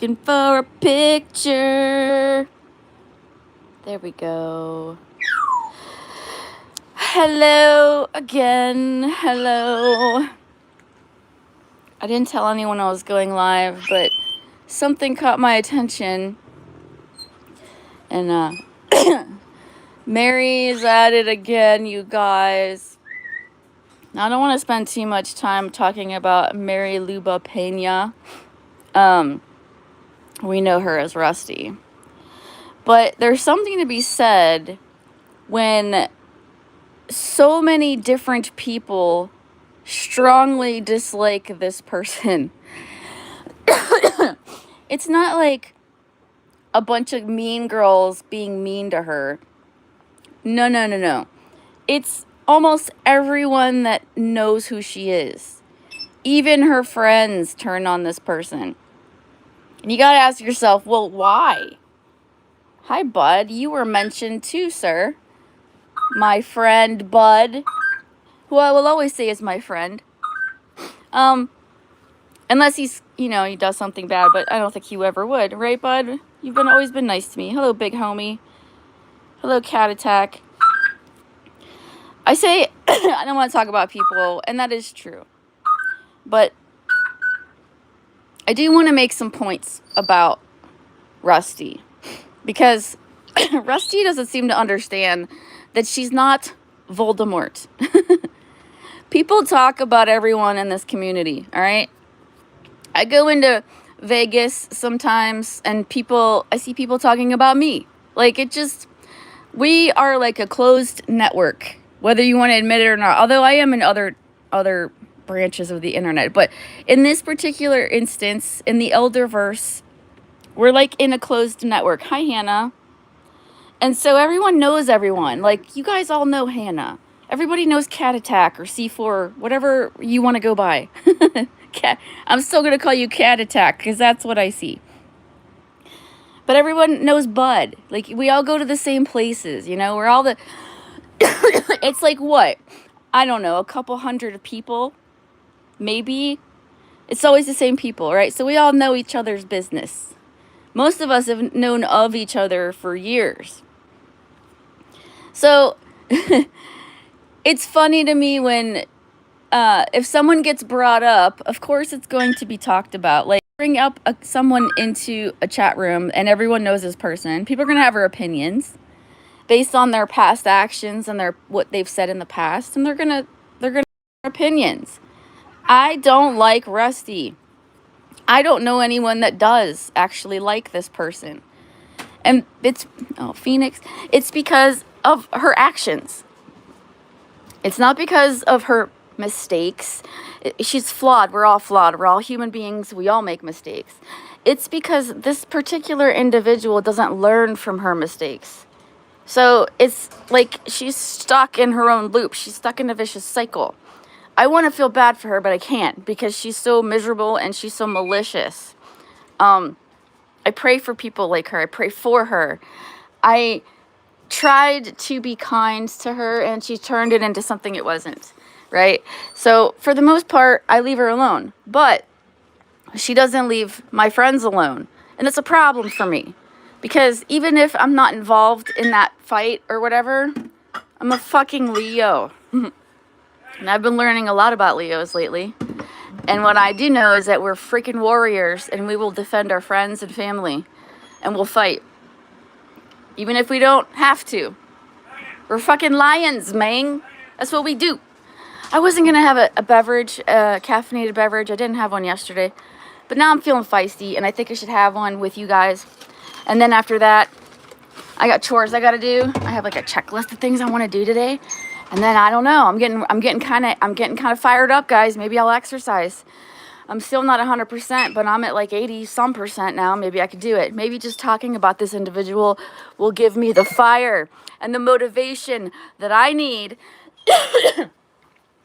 looking for a picture. There we go. Hello again. Hello. I didn't tell anyone I was going live, but something caught my attention. And Mary's at it again, you guys. Now, I don't want to spend too much time talking about Mary Luba Pena. We know her as Rusty. But there's something to be said when so many different people strongly dislike this person. It's not like a bunch of mean girls being mean to her. No. It's almost everyone that knows who she is. Even her friends turn on this person. And you gotta ask yourself, well, why? Hi, Bud. You were mentioned too, sir. My friend, Bud. Who I will always say is my friend. Unless he's, he does something bad, but I don't think he ever would. Right, Bud? You've always been nice to me. Hello, big homie. Hello, Cat Attack. I say I don't want to talk about people, and that is true. But I do want to make some points about Rusty. Because Rusty doesn't seem to understand that she's not Voldemort. People talk about everyone in this community, all right? I go into Vegas sometimes, and I see people talking about me. Like, we are like a closed network, whether you want to admit it or not. Although I am in other branches of the internet. But in this particular instance, in the Elderverse, we're like in a closed network. Hi, Hannah. And so everyone knows everyone. Like, you guys all know Hannah. Everybody knows Cat Attack or C4, whatever you want to go by. I'm still going to call you Cat Attack because that's what I see. But everyone knows Bud. Like, we all go to the same places, We're all the... It's like what? I don't know, a couple hundred people? Maybe? It's always the same people, right? So we all know each other's business. Most of us have known of each other for years. So, it's funny to me when, if someone gets brought up, of course it's going to be talked about. Like, bring up someone into a chat room and everyone knows this person. People are going to have their opinions based on their past actions and what they've said in the past. And they're going to have opinions. I don't like Rusty. I don't know anyone that does actually like this person. And Phoenix, it's because of her actions. It's not because of her mistakes. She's flawed. We're all flawed. We're all human beings. We all make mistakes. It's because this particular individual doesn't learn from her mistakes. So it's like she's stuck in her own loop. She's stuck in a vicious cycle. I want to feel bad for her, but I can't because she's so miserable and she's so malicious. I pray for people like her. I pray for her. I tried to be kind to her and she turned it into something it wasn't, right? So for the most part, I leave her alone, but she doesn't leave my friends alone. And it's a problem for me because even if I'm not involved in that fight or whatever, I'm a fucking Leo. And I've been learning a lot about Leos lately. And what I do know is that we're freaking warriors and we will defend our friends and family. And we'll fight. Even if we don't have to. We're fucking lions, man. That's what we do. I wasn't going to have a beverage, a caffeinated beverage. I didn't have one yesterday. But now I'm feeling feisty and I think I should have one with you guys. And then after that, I got chores I got to do. I have like a checklist of things I want to do today. And then I don't know. I'm getting kind of fired up, guys. Maybe I'll exercise. I'm still not 100%, but I'm at like 80% now. Maybe I could do it. Maybe just talking about this individual will give me the fire and the motivation that I need.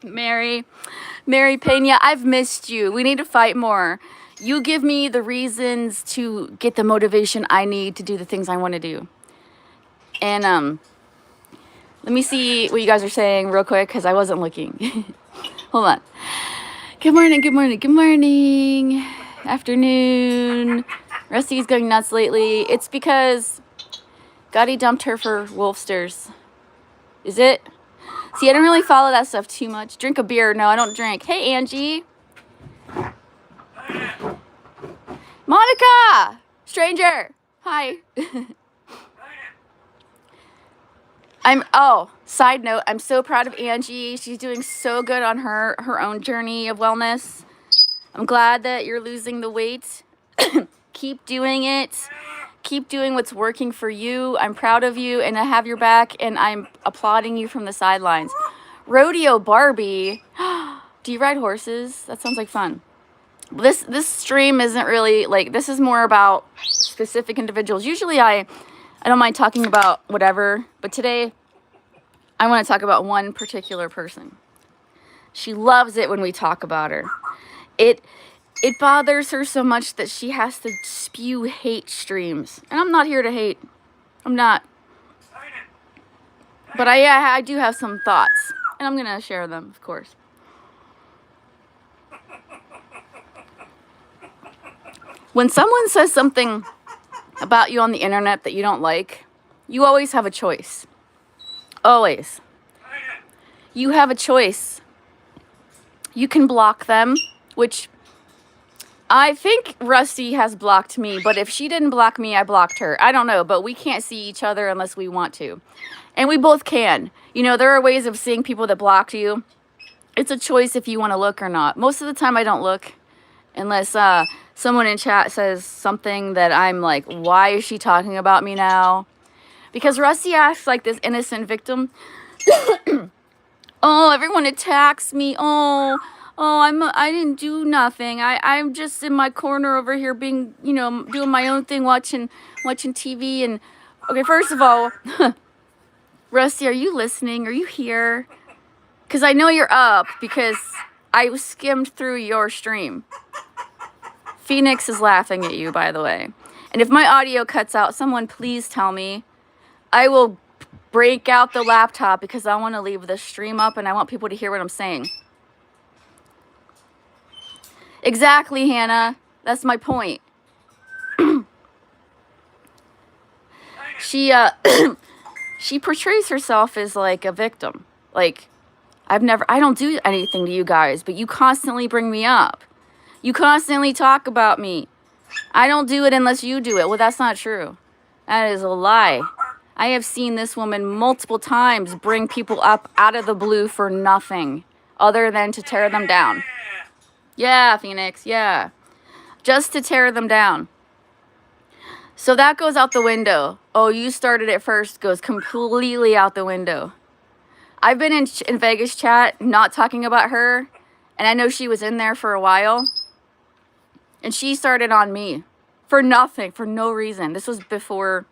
Mary Pena, I've missed you. We need to fight more. You give me the reasons to get the motivation I need to do the things I want to do. And let me see what you guys are saying real quick because I wasn't looking. Hold on. Good morning. Afternoon. Rusty's going nuts lately. It's because Gotti dumped her for Wolfsters. Is it? See, I don't really follow that stuff too much. Drink a beer. No, I don't drink. Hey, Angie. Monica! Stranger! Hi. Side note, I'm so proud of Angie. She's doing so good on her own journey of wellness. I'm glad that you're losing the weight. Keep doing it. Keep doing what's working for you. I'm proud of you, and I have your back, and I'm applauding you from the sidelines. Rodeo Barbie. Do you ride horses? That sounds like fun. This stream isn't really, like, this is more about specific individuals. Usually I don't mind talking about whatever, but today I want to talk about one particular person. She loves it when we talk about her. It bothers her so much that she has to spew hate streams. And I'm not here to hate. I'm not. But I do have some thoughts. And I'm going to share them, of course. When someone says something about you on the internet that you don't like, you always have a choice. Always. You have a choice. You can block them, which I think Rusty has blocked me, but if she didn't block me, I blocked her. I don't know, but we can't see each other unless we want to. And we both can. You know, there are ways of seeing people that blocked you. It's a choice if you want to look or not. Most of the time I don't look unless someone in chat says something that I'm like, why is she talking about me now? Because Rusty acts like this innocent victim. Oh, everyone attacks me. I didn't do nothing. I'm just in my corner over here being, doing my own thing, watching TV. And okay, first of all, Rusty, are you listening? Are you here? Because I know you're up because I skimmed through your stream. Phoenix is laughing at you, by the way. And if my audio cuts out, someone please tell me. I will break out the laptop because I want to leave the stream up and I want people to hear what I'm saying. Exactly, Hannah. That's my point. She portrays herself as like a victim. Like, I don't do anything to you guys, but you constantly bring me up. You constantly talk about me. I don't do it unless you do it. Well, that's not true. That is a lie. I have seen this woman multiple times bring people up out of the blue for nothing other than to tear them down. Yeah, Phoenix, yeah. Just to tear them down. So that goes out the window. Oh, you started it first, goes completely out the window. I've been in Vegas chat not talking about her, and I know she was in there for a while. And she started on me for nothing, for no reason. This was before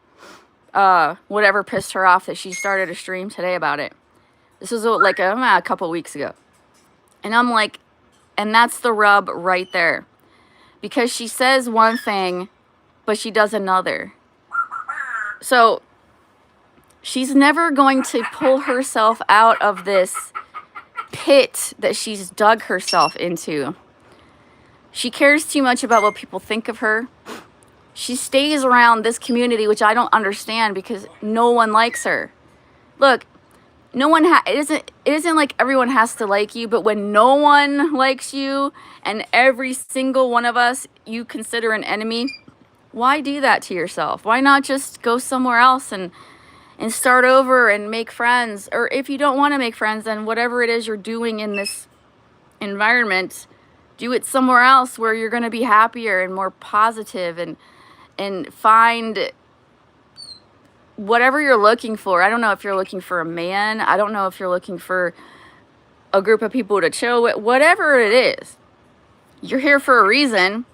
whatever pissed her off that she started a stream today about it. This was like a couple weeks ago. And I'm like, and that's the rub right there. Because she says one thing, but she does another. So she's never going to pull herself out of this pit that she's dug herself into. She cares too much about what people think of her. She stays around this community, which I don't understand because no one likes her. Look, it isn't like everyone has to like you, but when no one likes you and every single one of us you consider an enemy, why do that to yourself? Why not just go somewhere else and start over and make friends? Or if you don't want to make friends, then whatever it is you're doing in this environment, do it somewhere else where you're going to be happier and more positive and find whatever you're looking for. I don't know if you're looking for a man. I don't know if you're looking for a group of people to chill with. Whatever it is, you're here for a reason.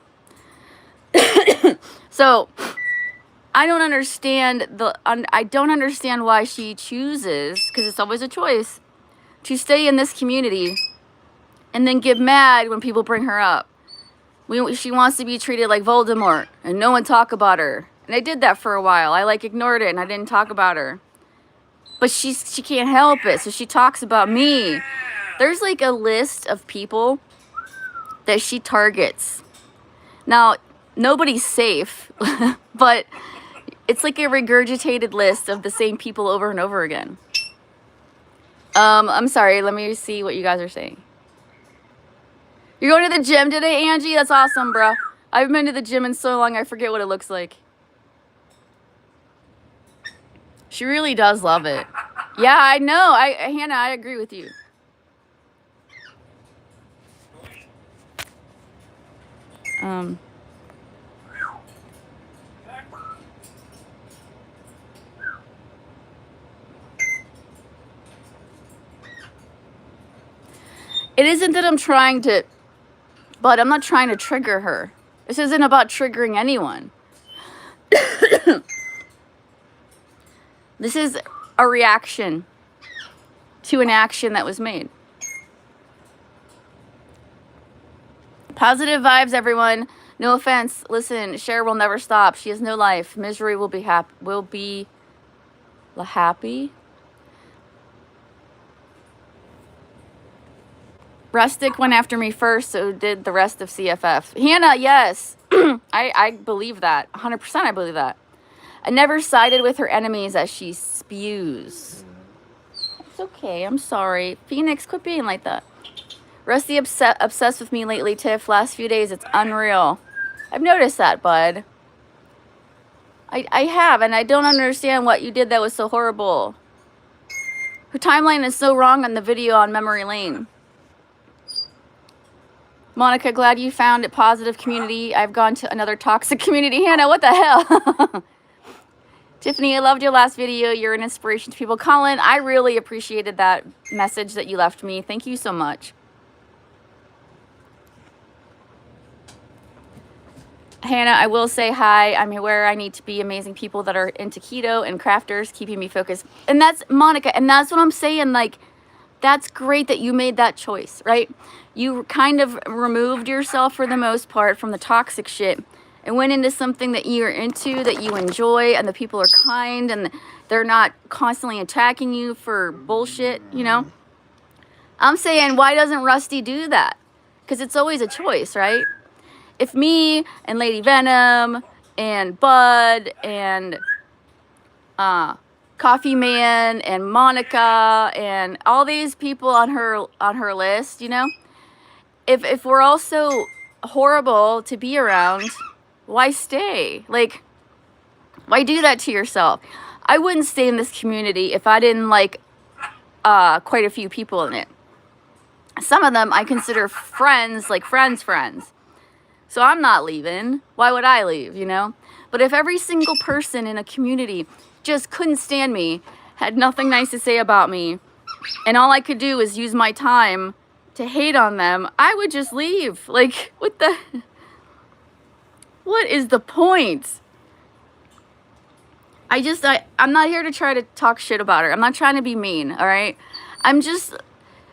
So I don't understand why she chooses, because it's always a choice, to stay in this community and then get mad when people bring her up. She wants to be treated like Voldemort and no one talk about her. And I did that for a while. I ignored it and I didn't talk about her. But she can't help it, so she talks about me. There's a list of people that she targets. Now, nobody's safe, but it's like a regurgitated list of the same people over and over again. I'm sorry, let me see what you guys are saying. You're going to the gym today, Angie? That's awesome, bro. I haven't been to the gym in so long, I forget what it looks like. She really does love it. Yeah, I know. Hannah, I agree with you. It isn't that I'm trying to, but I'm not trying to trigger her. This isn't about triggering anyone. This is a reaction to an action that was made. Positive vibes, everyone. No offense. Listen, Cher will never stop. She has no life. Misery will be happy. Rustic went after me first, so did the rest of CFF. Hannah, yes. I believe that. 100% I believe that. I never sided with her enemies as she spews. It's okay. I'm sorry. Phoenix, quit being like that. Rusty obsessed with me lately, Tiff. Last few days, it's unreal. I've noticed that, bud. I have, and I don't understand what you did that was so horrible. Her timeline is so wrong on the video on Memory Lane. Monica, glad you found a positive community. I've gone to another toxic community. Hannah, what the hell? Tiffany, I loved your last video. You're an inspiration to people. Colin, I really appreciated that message that you left me. Thank you so much. Hannah, I will say hi. I'm aware I need to be amazing people that are into keto and crafters, keeping me focused. And that's, Monica, and that's what I'm saying. Like, that's great that you made that choice, right? You kind of removed yourself for the most part from the toxic shit and went into something that you're into, that you enjoy, and the people are kind and they're not constantly attacking you for bullshit, you know? I'm saying, why doesn't Rusty do that? Because it's always a choice, right? If me and Lady Venom and Bud and Coffee Man and Monica and all these people on her list, you know, if we're all so horrible to be around, why stay? Like, why do that to yourself? I wouldn't stay in this community if I didn't like quite a few people in it. Some of them I consider friends, like friends. So I'm not leaving. Why would I leave, you know? But if every single person in a community just couldn't stand me, had nothing nice to say about me, and all I could do is use my time to hate on them, I would just leave. Like, what is the point? I'm not here to try to talk shit about her. I'm not trying to be mean, all right? I'm just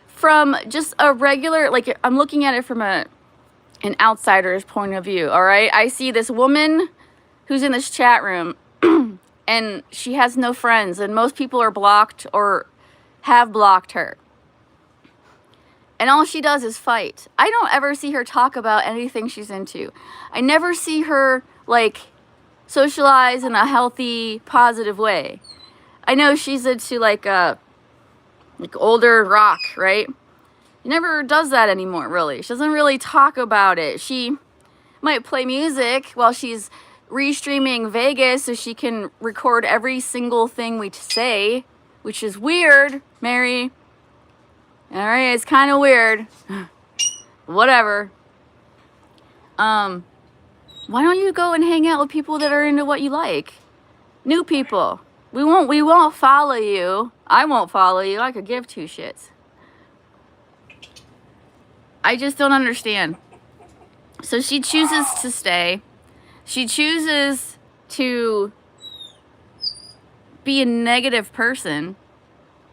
from just a regular, like, I'm looking at it from an outsider's point of view, all right? I see this woman who's in this chat room and she has no friends and most people are blocked or have blocked her. And all she does is fight. I don't ever see her talk about anything she's into. I never see her, like, socialize in a healthy, positive way. I know she's into, like older rock, right? Never does that anymore, really. She doesn't really talk about it. She might play music while she's restreaming Vegas so she can record every single thing we say, which is weird, Mary. All right, it's kind of weird. Whatever. Why don't you go and hang out with people that are into what you like? New people. We won't follow you. I won't follow you. I could give two shits. I just don't understand. So she chooses to stay. She chooses to be a negative person.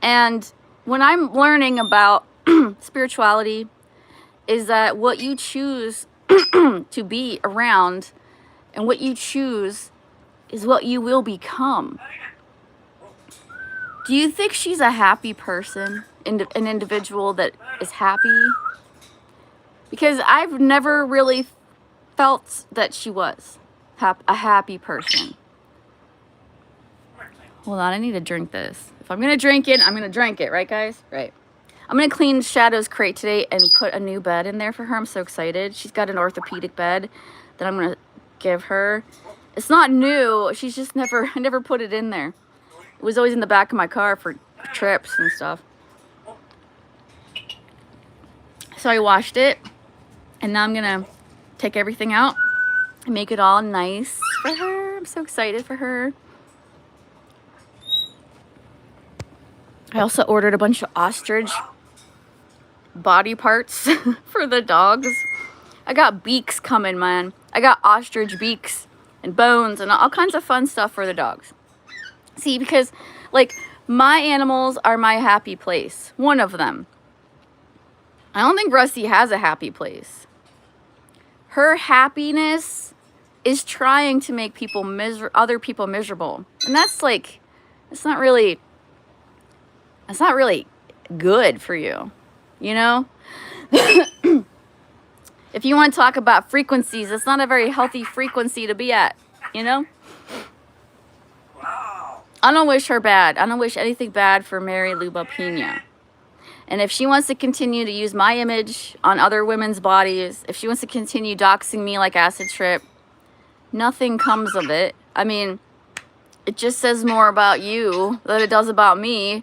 And when I'm learning about spirituality, is that what you choose to be around and what you choose is what you will become. Do you think she's a happy person, an individual that is happy? Because I've never really felt that she was a happy person. Hold on, I need to drink this. If I'm going to drink it, I'm going to drink it. Right, guys? Right. I'm going to clean Shadow's crate today and put a new bed in there for her. I'm so excited. She's got an orthopedic bed that I'm going to give her. It's not new. She's just I never put it in there. It was always in the back of my car for trips and stuff. So I washed it, and now I'm going to take everything out and make it all nice for her. I'm so excited for her. I also ordered a bunch of ostrich body parts for the dogs. I got beaks coming, man. I got ostrich beaks and bones and all kinds of fun stuff for the dogs. See, because, like, my animals are my happy place. One of them. I don't think Rusty has a happy place. Her happiness is trying to make other people miserable. And that's, like, it's not really good for you, you know? If you want to talk about frequencies, it's not a very healthy frequency to be at, you know? I don't wish her bad. I don't wish anything bad for Mary Luba Pena. And if she wants to continue to use my image on other women's bodies, if she wants to continue doxing me like Acid Trip, nothing comes of it. I mean, it just says more about you than it does about me.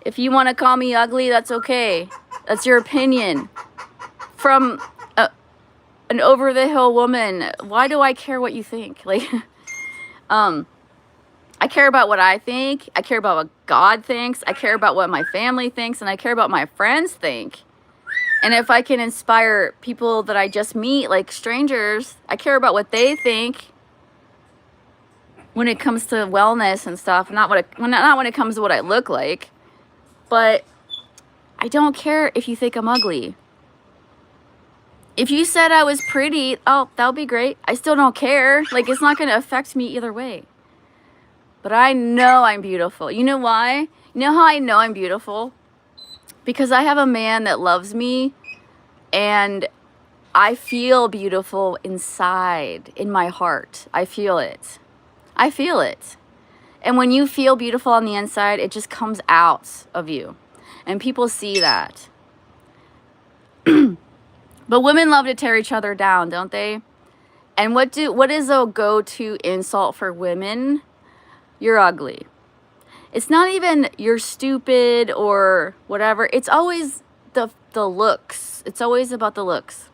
If you want to call me ugly, that's okay. That's your opinion. From an over-the-hill woman, why do I care what you think? Like, I care about what I think. I care about what God thinks. I care about what my family thinks. And I care about my friends think. And if I can inspire people that I just meet, like strangers, I care about what they think when it comes to wellness and stuff. Not when it comes to what I look like. But I don't care if you think I'm ugly. If you said I was pretty, oh, that would be great. I still don't care. Like, it's not going to affect me either way. But I know I'm beautiful. You know why? You know how I know I'm beautiful? Because I have a man that loves me, and I feel beautiful inside, in my heart. I feel it. I feel it. And when you feel beautiful on the inside, it just comes out of you. And people see that. But women love to tear each other down, don't they? And what is a go-to insult for women? You're ugly. It's not even you're stupid or whatever. It's always the looks. It's always about the looks.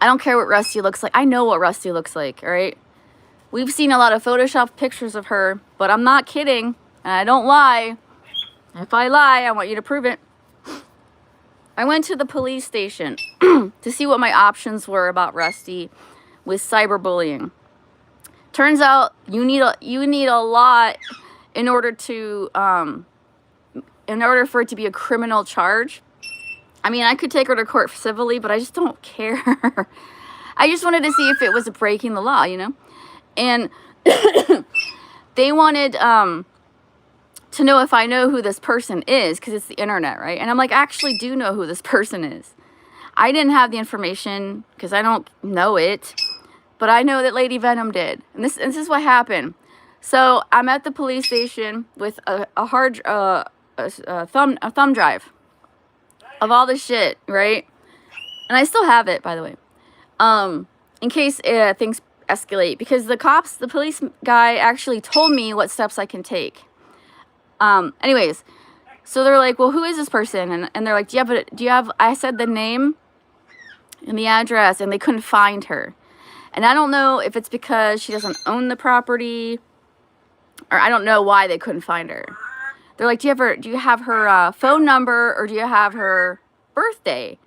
I don't care what Rusty looks like. I know what Rusty looks like, all right? We've seen a lot of Photoshop pictures of her, but I'm not kidding, and I don't lie. If I lie, I want you to prove it. I went to the police station to see what my options were about Rusty with cyberbullying. Turns out you need a lot in order for it to be a criminal charge. I mean, I could take her to court civilly, but I just don't care. I just wanted to see if it was breaking the law, you know? And they wanted to know if I know who this person is, because it's the internet, right? And I'm like, I actually do know who this person is. I didn't have the information because I don't know it, but I know that Lady Venom did. And this is what happened. So I'm at the police station with a thumb drive of all this shit, right? And I still have it, by the way, in case things escalate, because the police guy actually told me what steps I can take. Anyways, so they're like, well, who is this person? And they're like, do you have, I said the name and the address, and they couldn't find her. And I don't know if it's because she doesn't own the property, or I don't know why they couldn't find her. They're like, do you have her phone number, or do you have her birthday?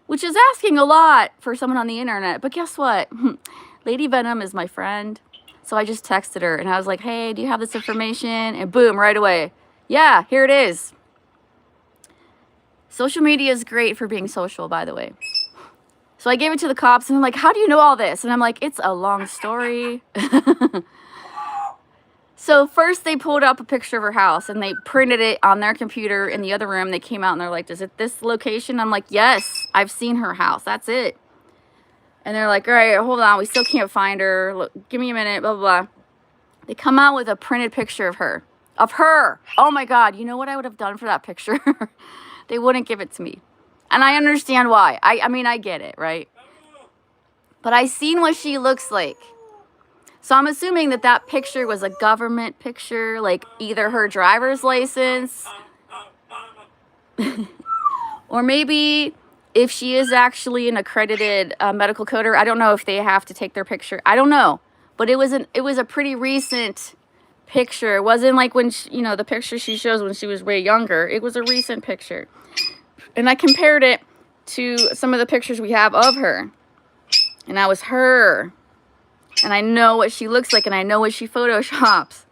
Which is asking a lot for someone on the internet. But guess what? Lady Venom is my friend. So I just texted her, and I was like, hey, do you have this information? And boom, right away. Yeah, here it is. Social media is great for being social, by the way. So I gave it to the cops, and I'm like, how do you know all this? And I'm like, it's a long story. So first they pulled up a picture of her house, and they printed it on their computer in the other room. They came out, and they're like, is it this location? I'm like, yes, I've seen her house. That's it. And they're like, all right, hold on, we still can't find her. Look, give me a minute, blah, blah, blah. They come out with a printed picture of her. Of her! Oh my God, you know what I would have done for that picture? They wouldn't give it to me. And I understand why. I mean, I get it, right? But I seen what she looks like. So I'm assuming that that picture was a government picture, like either her driver's license, or maybe if she is actually an accredited medical coder. I don't know if they have to take their picture. I don't know. But it was a pretty recent picture. It wasn't like when she, you know, the picture she shows when she was way younger. It was a recent picture. And I compared it to some of the pictures we have of her. And that was her. And I know what she looks like, and I know what she photoshops.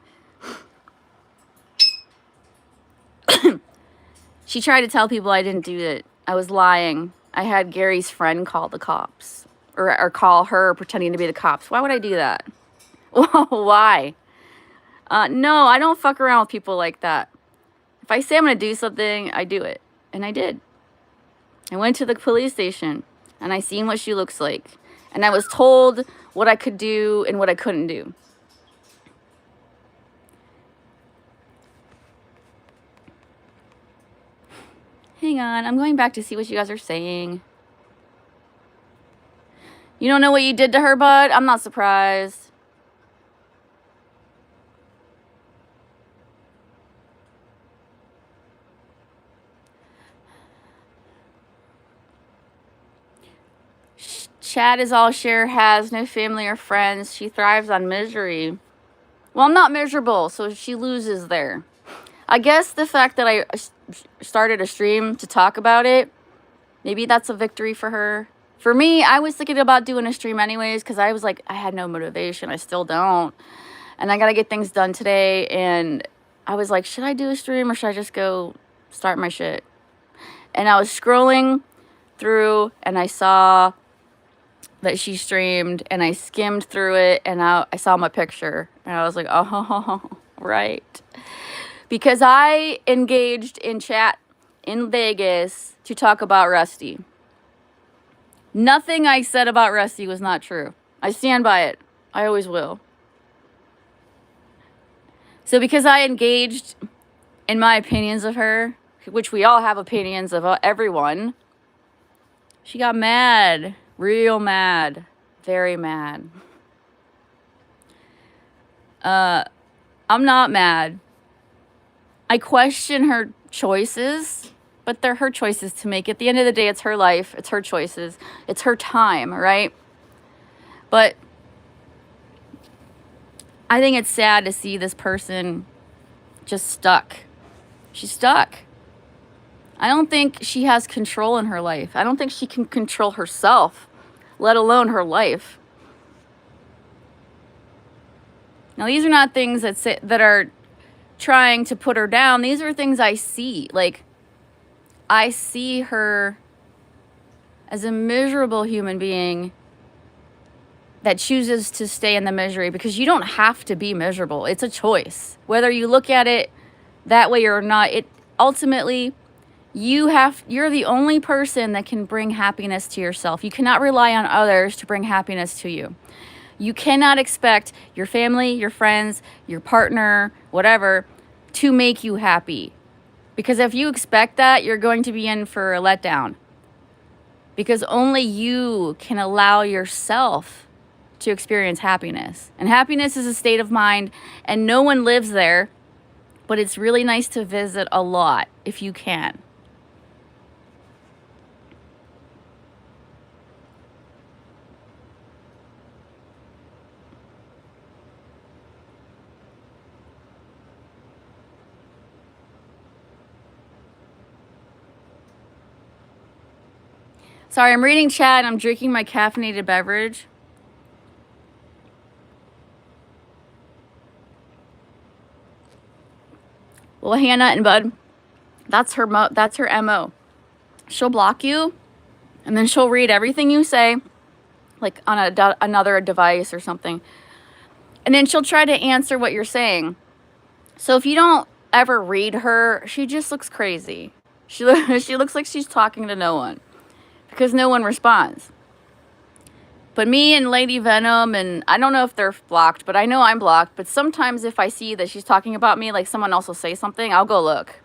She tried to tell people I didn't do it. I was lying. I had Gary's friend call the cops. Or call her pretending to be the cops. Why would I do that? Why? No, I don't fuck around with people like that. If I say I'm going to do something, I do it. And I did. I went to the police station, and I seen what she looks like. And I was told what I could do and what I couldn't do. Hang on, I'm going back to see what you guys are saying. You don't know what you did to her, bud? I'm not surprised. Chad is all Cher has, no family or friends. She thrives on misery. Well, I'm not miserable, so she loses there. I guess the fact that I started a stream to talk about it, maybe that's a victory for her. For me, I was thinking about doing a stream anyways, because I was like, I had no motivation. I still don't. And I got to get things done today. And I was like, should I do a stream or should I just go start my shit? And I was scrolling through and I saw that she streamed, and I skimmed through it, and I saw my picture, and I was like, oh, right. Because I engaged in chat in Vegas to talk about Rusty. Nothing I said about Rusty was not true. I stand by it. I always will. So because I engaged in my opinions of her, which we all have opinions of everyone, she got mad. Real mad. Very mad. I'm not mad. I question her choices, but they're her choices to make. At the end of the day, it's her life. It's her choices. It's her time, right? But I think it's sad to see this person just stuck. She's stuck. I don't think she has control in her life. I don't think she can control herself, let alone her life. Now, these are not things that are trying to put her down. These are things I see. Like, I see her as a miserable human being that chooses to stay in the misery, because you don't have to be miserable. It's a choice. Whether you look at it that way or not, it ultimately... You're the only person that can bring happiness to yourself. You cannot rely on others to bring happiness to you. You cannot expect your family, your friends, your partner, whatever, to make you happy. Because if you expect that, you're going to be in for a letdown. Because only you can allow yourself to experience happiness. And happiness is a state of mind, and no one lives there, but it's really nice to visit a lot if you can. Sorry, I'm reading chat and I'm drinking my caffeinated beverage. Well, Hannah and Bud, that's her MO. She'll block you, and then she'll read everything you say, like on another device or something. And then she'll try to answer what you're saying. So if you don't ever read her, she just looks crazy. She looks like she's talking to no one, because no one responds. But me and Lady Venom, and I don't know if they're blocked, but I know I'm blocked. But sometimes if I see that she's talking about me, like someone else will say something, I'll go look.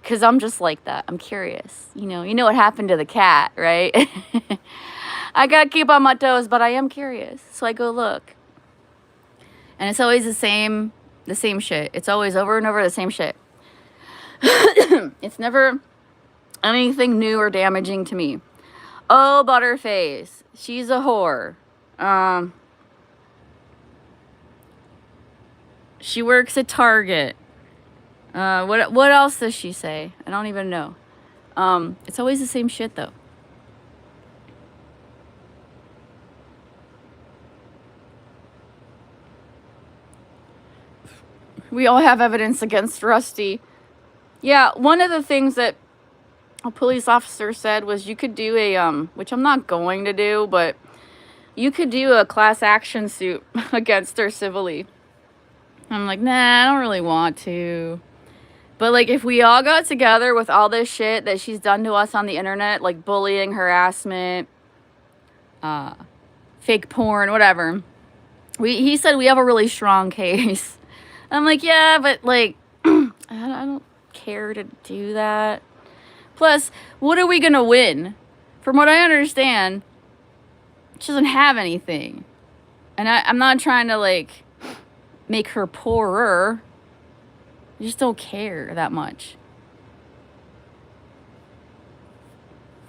Because I'm just like that. I'm curious. You know what happened to the cat, right? I got to keep on my toes, but I am curious. So I go look. And it's always the same shit. It's always over and over the same shit. It's never anything new or damaging to me. Oh, Butterface. She's a whore. She works at Target. What else does she say? I don't even know. It's always the same shit, though. We all have evidence against Rusty. Yeah, one of the things that a police officer said was you could do a, which I'm not going to do, but you could do a class action suit against her civilly. I'm like, nah, I don't really want to. But, like, if we all got together with all this shit that she's done to us on the internet, like bullying, harassment, fake porn, whatever, he said we have a really strong case. I'm like, yeah, but, like, I don't care to do that. Plus, what are we going to win? From what I understand, she doesn't have anything. And I'm not trying to, like, make her poorer. I just don't care that much.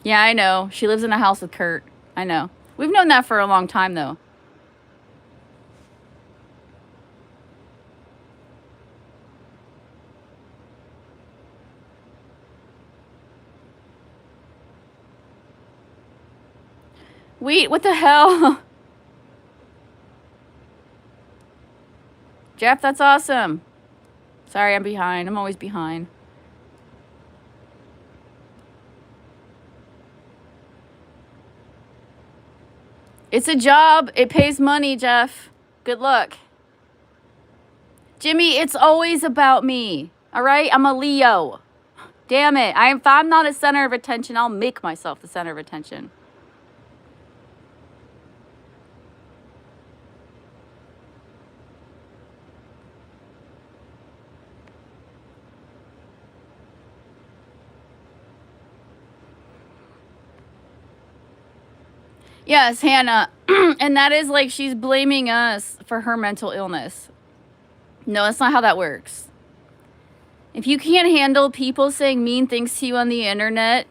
Yeah, I know. She lives in a house with Kurt. I know. We've known that for a long time, though. Wait, what the hell? Jeff, that's awesome. Sorry, I'm behind. I'm always behind. It's a job. It pays money, Jeff. Good luck. Jimmy, it's always about me. All right? I'm a Leo. Damn it. If I'm not a center of attention, I'll make myself the center of attention. Yes, Hannah. And that is like she's blaming us for her mental illness. No, that's not how that works. If you can't handle people saying mean things to you on the internet,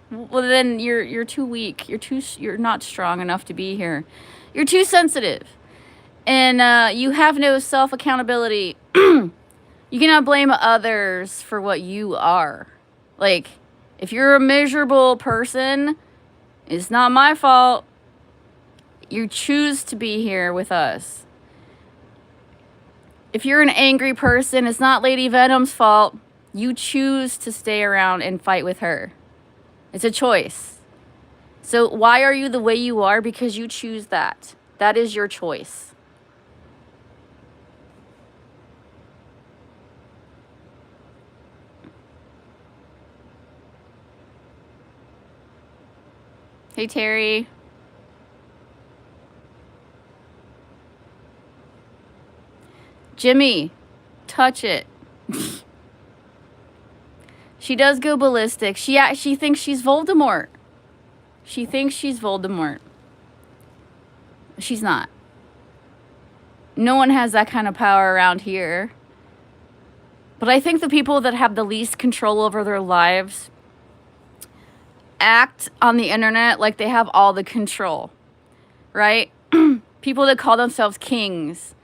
well then you're too weak. You're not strong enough to be here. You're too sensitive. And you have no self-accountability. You cannot blame others for what you are. Like, if you're a miserable person, it's not my fault. You choose to be here with us. If you're an angry person, it's not Lady Venom's fault. You choose to stay around and fight with her. It's a choice. So why are you the way you are? Because you choose that. That is your choice. Hey, Terry. Jimmy, touch it. She does go ballistic. She thinks she's Voldemort. She thinks she's Voldemort. She's not. No one has that kind of power around here. But I think the people that have the least control over their lives act on the internet like they have all the control, right? People that call themselves kings,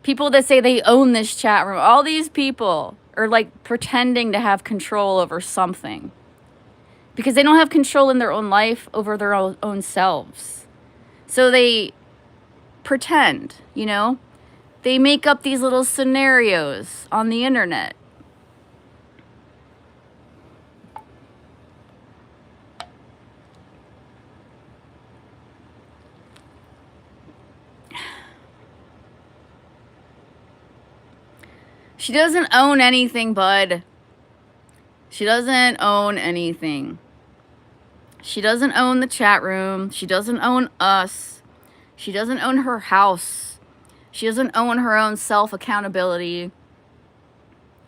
people that say they own this chat room, all these people are like pretending to have control over something because they don't have control in their own life over their own selves. So they pretend, they make up these little scenarios on the internet. She doesn't own anything, bud. She doesn't own anything. She doesn't own the chat room. She doesn't own us. She doesn't own her house. She doesn't own her own self-accountability.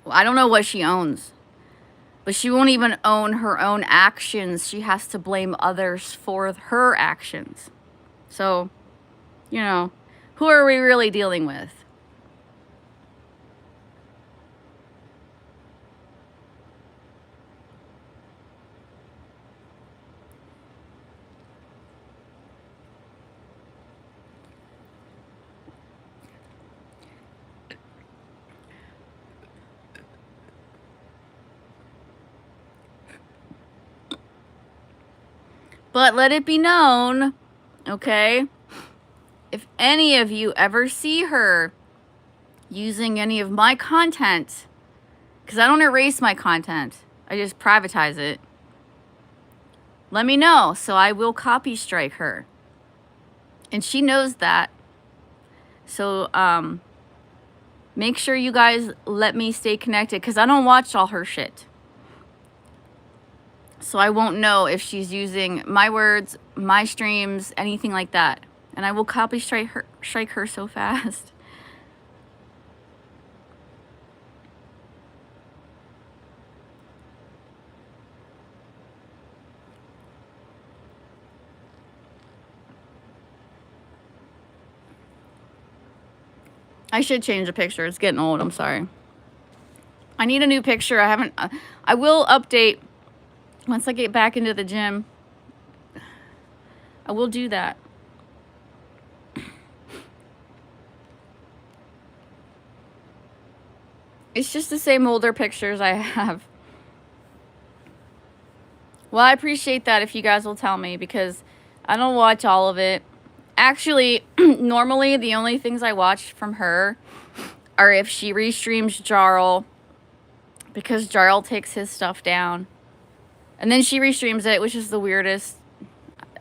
Well, I don't know what she owns. But she won't even own her own actions. She has to blame others for her actions. So, you know, who are we really dealing with? But let it be known, okay, if any of you ever see her using any of my content, because I don't erase my content, I just privatize it, let me know, so I will copy strike her. And she knows that. So, make sure you guys let me stay connected, because I don't watch all her shit. So I won't know if she's using my words, my streams, anything like that. And I will copy strike her so fast. I should change the picture. It's getting old. I'm sorry. I need a new picture. I will update once I get back into the gym. I will do that. It's just the same older pictures I have. Well, I appreciate that if you guys will tell me, because I don't watch all of it. Actually, normally the only things I watch from her are if she restreams Jarl, because Jarl takes his stuff down. And then she restreams it, which is the weirdest.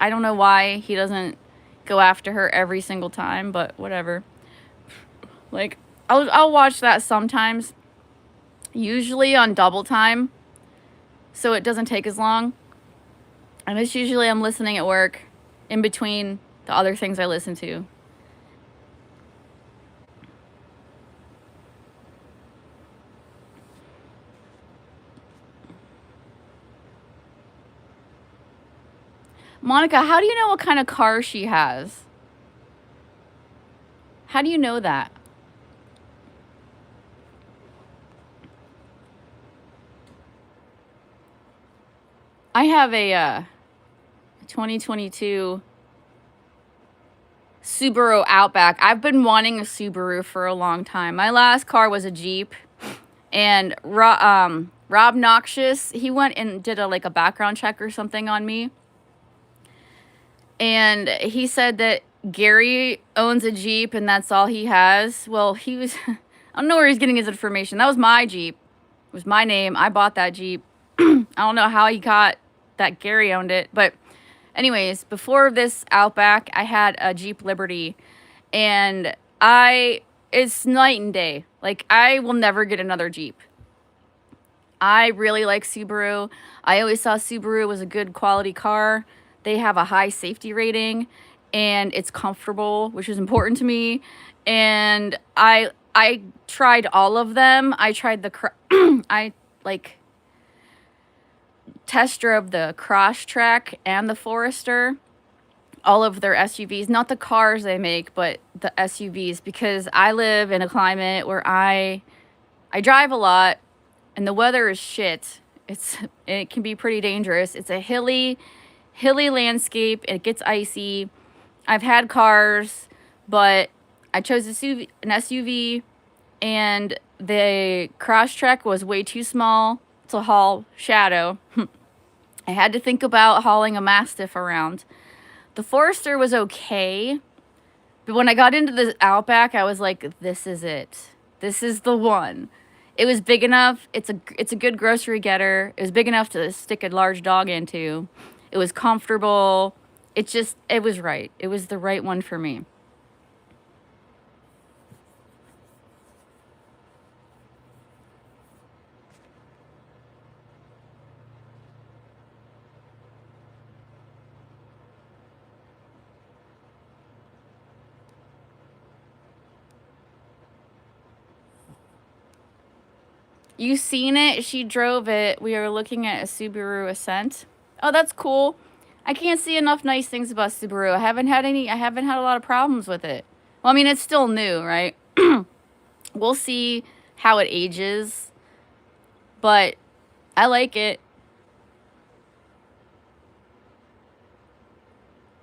I don't know why he doesn't go after her every single time, but whatever. Like, I'll watch that sometimes. Usually on double time, so it doesn't take as long. And it's usually I'm listening at work in between the other things I listen to. Monica, how do you know what kind of car she has? How do you know that? I have a 2022 Subaru Outback. I've been wanting a Subaru for a long time. My last car was a Jeep, and Rob Noxious, he went and did a background check or something on me, and he said that Gary owns a Jeep and that's all he has. Well, he was I don't know where he's getting his information. That was my Jeep. It was my name. I bought that Jeep. I don't know how he got that Gary owned it, but anyways, before this Outback, I had a Jeep Liberty, and it's night and day. Like, I will never get another Jeep. I really like Subaru. I always saw Subaru was a good quality car. They have a high safety rating, and it's comfortable, which is important to me. And I tried all of them. I tried I test drove the Crosstrek and the Forester, all of their SUVs, not the cars they make, but the SUVs, because I live in a climate where I drive a lot and the weather is shit. It can be pretty dangerous. It's a hilly landscape. It gets icy. I've had cars, but I chose an SUV, and the Crosstrek was way too small to haul Shadow. I had to think about hauling a Mastiff around. The Forester was okay, but when I got into the Outback, I was like, this is it. This is the one. It was big enough. It's a good grocery getter. It was big enough to stick a large dog into. It was comfortable. It was right. It was the right one for me. You seen it? She drove it. We are looking at a Subaru Ascent. Oh, that's cool. I can't see enough nice things about Subaru. I haven't had a lot of problems with it. Well, I mean, it's still new, right? We'll see how it ages, but I like it.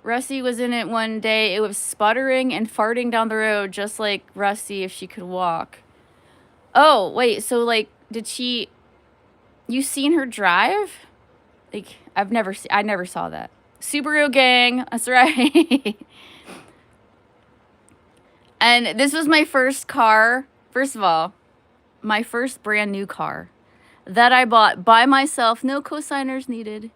Rusty was in it one day. It was sputtering and farting down the road just like Rusty if she could walk. Oh, wait, so like you seen her drive? Like I never saw that. Subaru gang, that's right. And this was my first car. First of all, my first brand new car that I bought by myself, no cosigners needed.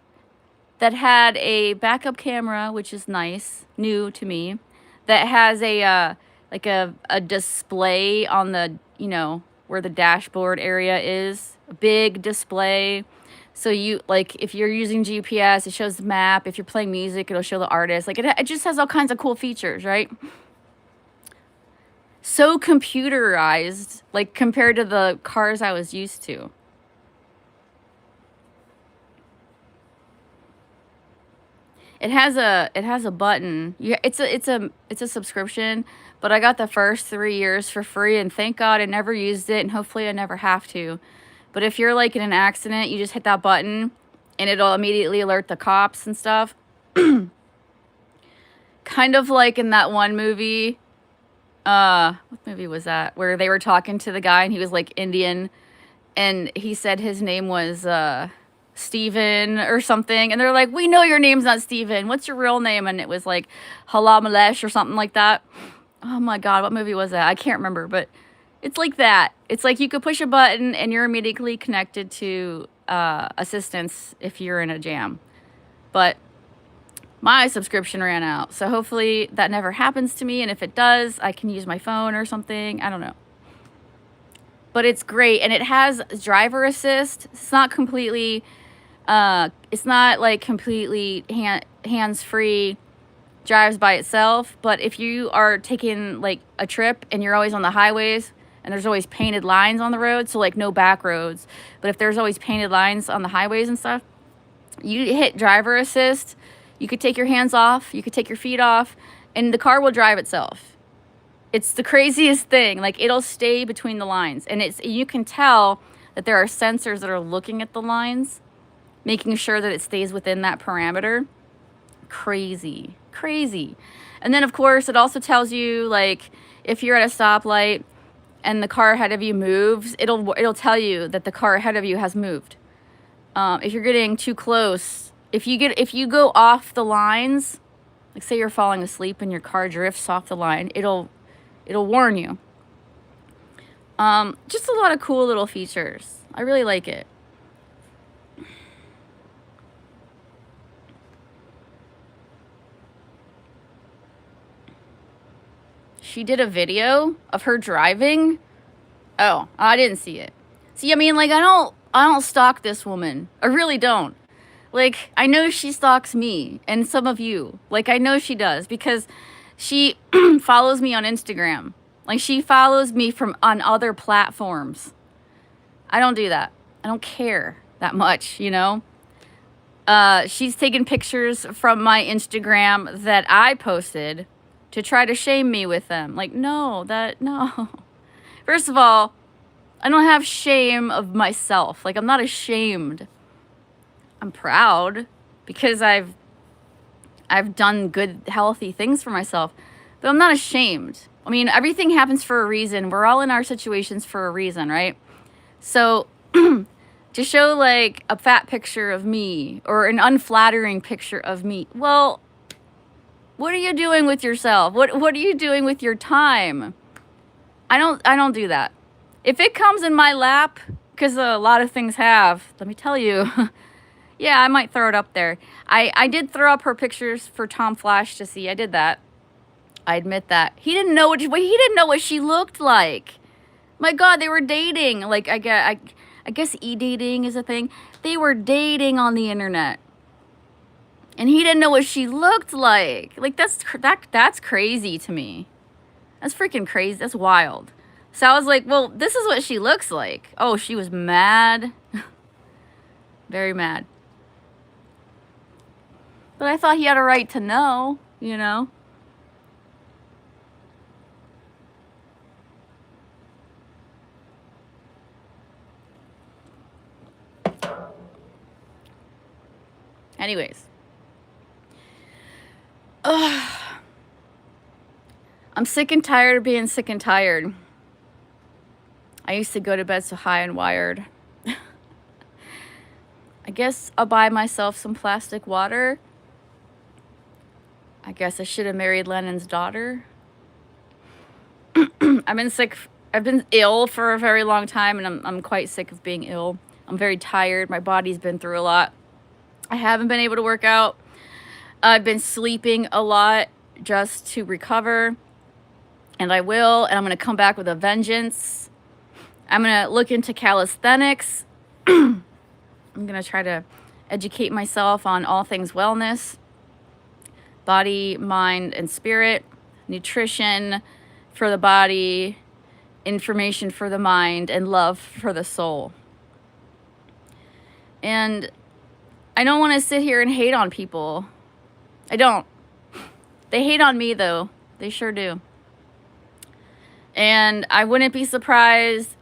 That had a backup camera, which is nice, new to me. That has a like a display on the, you know, where the dashboard area is, a big display. So you, like, if you're using GPS, it shows the map. If you're playing music, it'll show the artist. Like, it just has all kinds of cool features, right? So computerized, like, compared to the cars I was used to. It has a button. Yeah, it's a subscription, but I got the first 3 years for free, and thank God I never used it, and hopefully I never have to. But if you're like in an accident, you just hit that button, and it'll immediately alert the cops and stuff. Kind of like in that one movie. What movie was that? Where they were talking to the guy, and he was like Indian, and he said his name was Steven or something, and they're like, we know your name's not Steven, what's your real name? And it was like Halamalesh or something like that. Oh my god, what movie was that? I can't remember, but it's like that. It's like you could push a button and you're immediately connected to assistance if you're in a jam. But my subscription ran out, so hopefully that never happens to me, and if it does, I can use my phone or something. I don't know. But it's great, and it has driver assist. It's not completely it's not like completely hands-free, drives by itself, but if you are taking like a trip and you're always on the highways and there's always painted lines on the road, so like no back roads, but if there's always painted lines on the highways and stuff, you hit driver assist, you could take your hands off, you could take your feet off, and the car will drive itself. It's the craziest thing. Like, it'll stay between the lines, and you can tell that there are sensors that are looking at the lines, making sure that it stays within that parameter. Crazy. And then, of course, it also tells you, like, if you're at a stoplight and the car ahead of you moves, it'll tell you that the car ahead of you has moved. If you're getting too close, if you go off the lines, like say you're falling asleep and your car drifts off the line, it'll warn you. Just a lot of cool little features. I really like it. She did a video of her driving. Oh, I didn't see it. See, I mean, like, I don't stalk this woman. I really don't. Like, I know she stalks me and some of you. Like, I know she does because she follows me on Instagram. Like, she follows me on other platforms. I don't do that. I don't care that much, you know? She's taken pictures from my Instagram that I posted to try to shame me with them. Like, no. First of all, I don't have shame of myself. Like, I'm not ashamed. I'm proud because I've done good, healthy things for myself, but I'm not ashamed. I mean, everything happens for a reason. We're all in our situations for a reason, right? So to show like a fat picture of me or an unflattering picture of me, well, what are you doing with yourself? What are you doing with your time? I don't do that. If it comes in my lap, because a lot of things have, let me tell you, yeah, I might throw it up there. I did throw up her pictures for Tom Flash to see. I did that. I admit that. He didn't know what she looked like. My God, they were dating. Like, I guess e-dating is a thing. They were dating on the internet. And he didn't know what she looked like. Like, that's crazy to me. That's freaking crazy. That's wild. So I was like, well, this is what she looks like. Oh, she was mad. Very mad. But I thought he had a right to know, you know? Anyways. Ugh. I'm sick and tired of being sick and tired. I used to go to bed so high and wired. I guess I'll buy myself some plastic water. I guess I should have married Lennon's daughter. I've been ill for a very long time, and I'm quite sick of being ill. I'm very tired. My body's been through a lot. I haven't been able to work out. I've been sleeping a lot just to recover, and I will, and I'm going to come back with a vengeance. I'm going to look into calisthenics. I'm going to try to educate myself on all things wellness, body, mind, and spirit, nutrition for the body, information for the mind, and love for the soul. And I don't want to sit here and hate on people. I don't. They hate on me, though. They sure do. And I wouldn't be surprised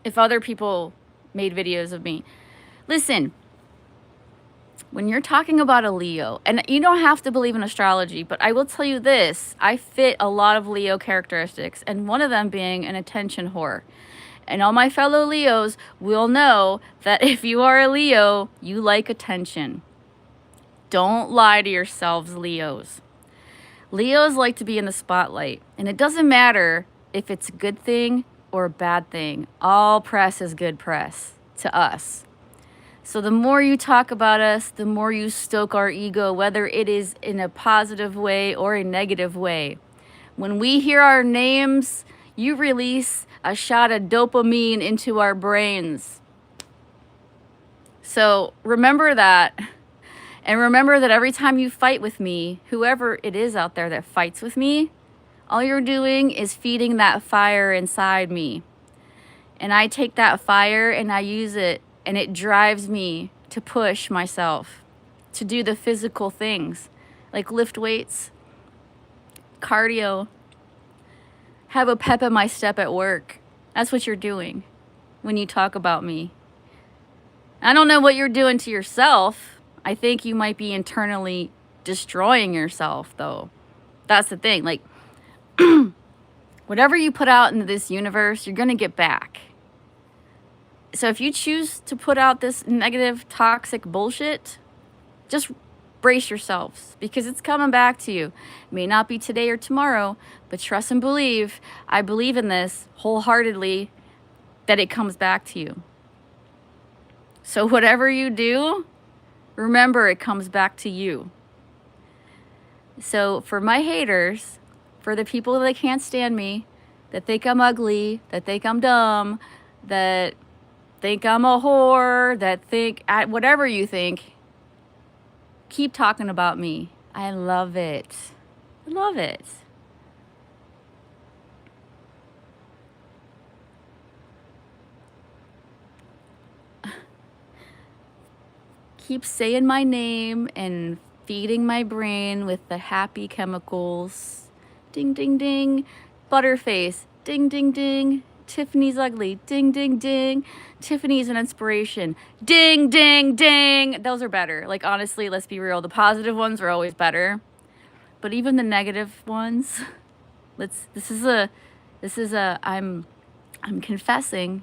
if other people made videos of me. Listen, when you're talking about a Leo, and you don't have to believe in astrology, but I will tell you this, I fit a lot of Leo characteristics, and one of them being an attention whore. And all my fellow Leos will know that if you are a Leo, you like attention. Don't lie to yourselves, Leos. Leos like to be in the spotlight, and it doesn't matter if it's a good thing or a bad thing. All press is good press to us. So the more you talk about us, the more you stoke our ego, whether it is in a positive way or a negative way. When we hear our names, you release a shot of dopamine into our brains. So remember that. And remember that every time you fight with me, whoever it is out there that fights with me, all you're doing is feeding that fire inside me. And I take that fire and I use it, and it drives me to push myself, to do the physical things, like lift weights, cardio, have a pep in my step at work. That's what you're doing when you talk about me. I don't know what you're doing to yourself. I think you might be internally destroying yourself, though. That's the thing. Like, whatever you put out into this universe, you're going to get back. So if you choose to put out this negative, toxic bullshit, just brace yourselves, because it's coming back to you. It may not be today or tomorrow, but trust and believe. I believe in this wholeheartedly, that it comes back to you. So whatever you do, remember it comes back to you. So for my haters, for the people that can't stand me, that think I'm ugly, that think I'm dumb, that think I'm a whore, that think whatever you think, keep talking about me. I love it. I love it. Keep saying my name and feeding my brain with the happy chemicals. Ding, ding, ding. Butterface. Ding, ding, ding. Tiffany's ugly. Ding, ding, ding. Tiffany's an inspiration. Ding, ding, ding. Those are better. Like, honestly, let's be real. The positive ones are always better. But even the negative ones, I'm confessing.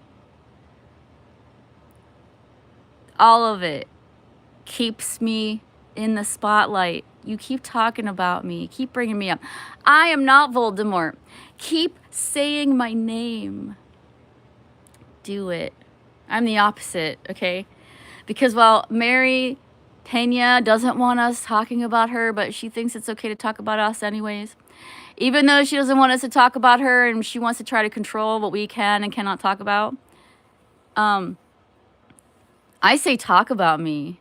All of it keeps me in the spotlight. You keep talking about me. Keep bringing me up. I am not Voldemort. Keep saying my name. Do it. I'm the opposite, okay? Because while Mary Pena doesn't want us talking about her, but she thinks it's okay to talk about us anyways. Even though she doesn't want us to talk about her and she wants to try to control what we can and cannot talk about. I say talk about me.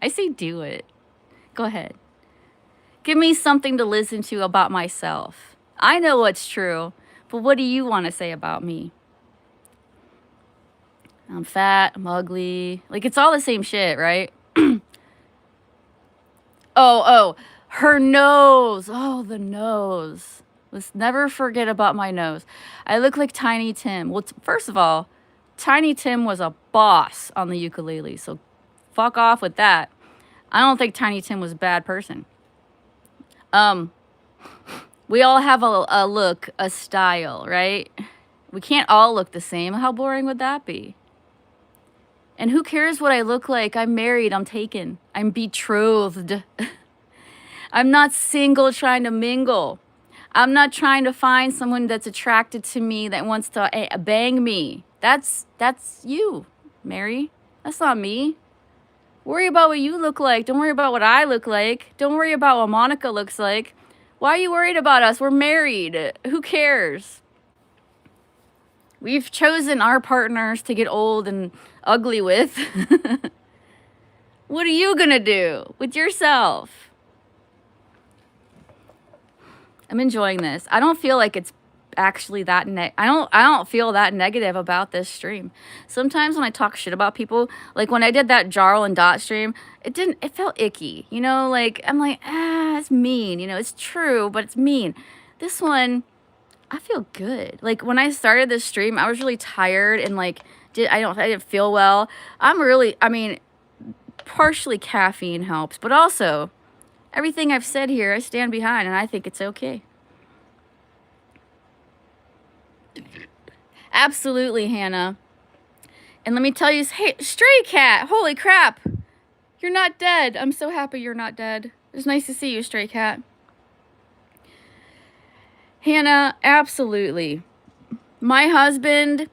I say do it. Go ahead. Give me something to listen to about myself. I know what's true, But what do you want to say about me? I'm fat, I'm ugly. Like, it's all the same shit, right? Oh, her nose. Oh, the nose. Let's never forget about my nose. I look like Tiny Tim. Well, first of all, Tiny Tim was a boss on the ukulele, so fuck off with that. I don't think Tiny Tim was a bad person. We all have a look, a style, right? We can't all look the same. How boring would that be? And who cares what I look like? I'm married. I'm taken. I'm betrothed. I'm not single trying to mingle. I'm not trying to find someone that's attracted to me that wants to bang me. That's you, Mary. That's not me. Worry about what you look like. Don't worry about what I look like. Don't worry about what Monica looks like. Why are you worried about us? We're married. Who cares? We've chosen our partners to get old and ugly with. What are you gonna do with yourself? I'm enjoying this. I don't feel like it's actually that I don't feel that negative about this stream. Sometimes when I talk shit about people, like when I did that Jarl and Dot stream, it felt icky. You know, like I'm like, it's mean, you know, it's true, but it's mean. This one, I feel good. Like when I started this stream, I was really tired and like I didn't feel well. I mean, partially caffeine helps, but also everything I've said here, I stand behind and I think it's okay. Absolutely, Hannah. And let me tell you, hey, Stray Cat, holy crap. You're not dead. I'm so happy you're not dead. It's nice to see you, Stray Cat. Hannah, absolutely. My husband,